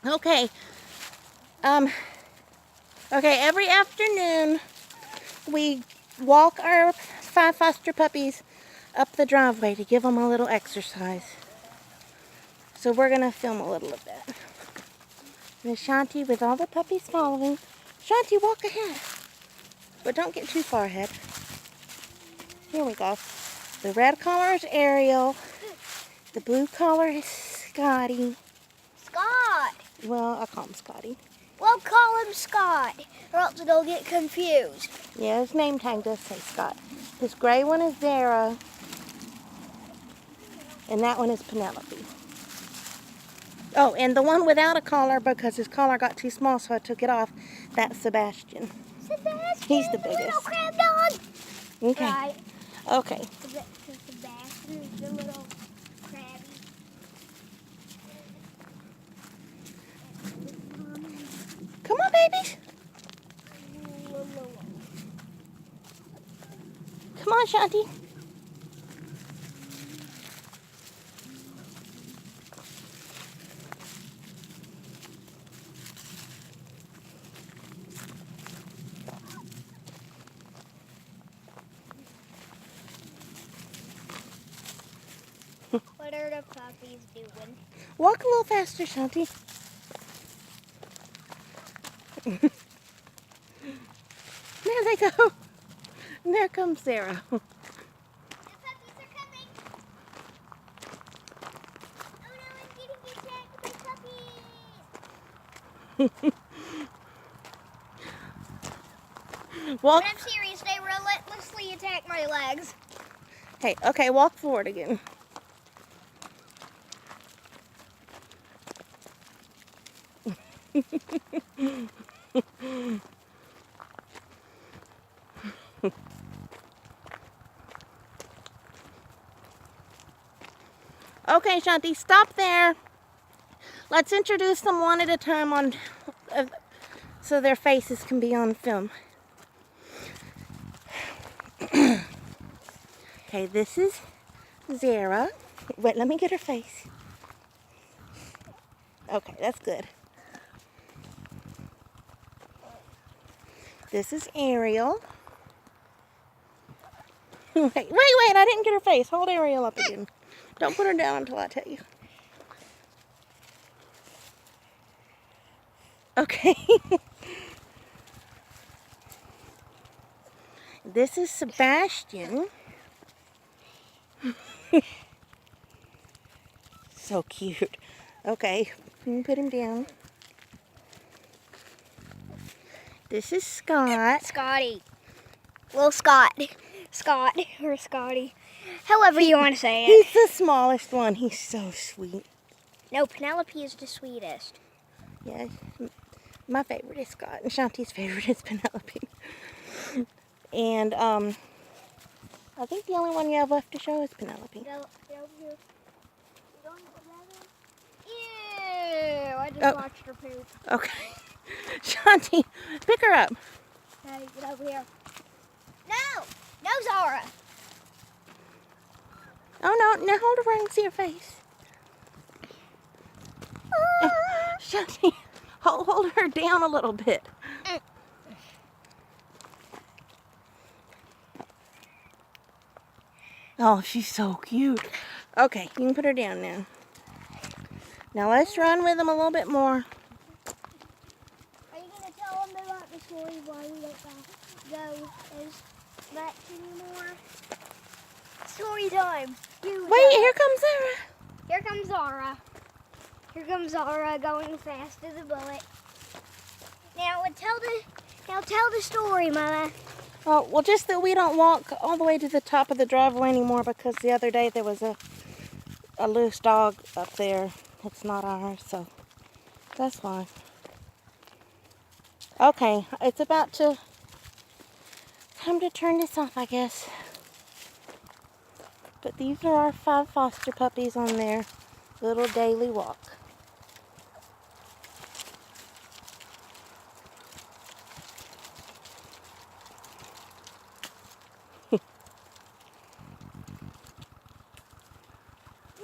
Okay. Okay, every afternoon we walk our 5 foster puppies up the driveway to give them a little exercise. So we're going to film a little of that. Miss Shanti with all the puppies following. Shanti, walk ahead. But don't get too far ahead. Here we go. The red collar is Ariel. The blue collar is Scotty. Scott. Well, I call him Scotty. Well, call him Scott, or else they'll get confused. Yeah, his name tag does say Scott. His gray one is Zara. And that one is Penelope. Oh, and the one without a collar, because his collar got too small, so I took it off, that's Sebastian. Sebastian, He's the biggest. little crab dog. Okay. Right. Okay. Sebastian is the little crabby. Come on, babies. Come on, Shanti. What are the puppies doing? Walk a little faster, Shanti. There they go. And there comes Sarah. The puppies are coming. Oh no, I'm getting attacked by puppies. Walk. But I'm serious, they relentlessly attack my legs. Hey, okay, walk forward again. Okay, Shanti, stop there. Let's introduce them one at a time on, so their faces can be on film. Okay, this is Zara. Wait, let me get her face. Okay, that's good. This is Ariel. Wait, I didn't get her face. Hold Ariel up again. Don't put her down until I tell you. Okay. This is Sebastian. So cute. Okay, you can put him down. This is Scott. Scotty. Little Scott. Scott or Scotty. However you want to say it. He's the smallest one. He's so sweet. No, Penelope is the sweetest. Yeah, my favorite is Scott, and Shanti's favorite is Penelope. And I think the only one you have left to show is Penelope. Ew, I just watched her poop. Okay. Shanti, pick her up. Hey, get over here. No! No, Zara! Oh, no, now hold her right and see her face. Shanti, hold her down a little bit. Oh, she's so cute. Okay, you can put her down now. Now let's run with them a little bit more. Are you going to tell them about the story why we don't go as much anymore? Story time. Wait, here comes Zara. Here comes Zara. Here comes Zara going fast as a bullet. Now tell the story, Mama. Oh, well, just that we don't walk all the way to the top of the driveway anymore because the other day there was a loose dog up there. It's not ours, so that's why. Okay, it's about time to turn this off, I guess. But these are our 5 foster puppies on their little daily walk.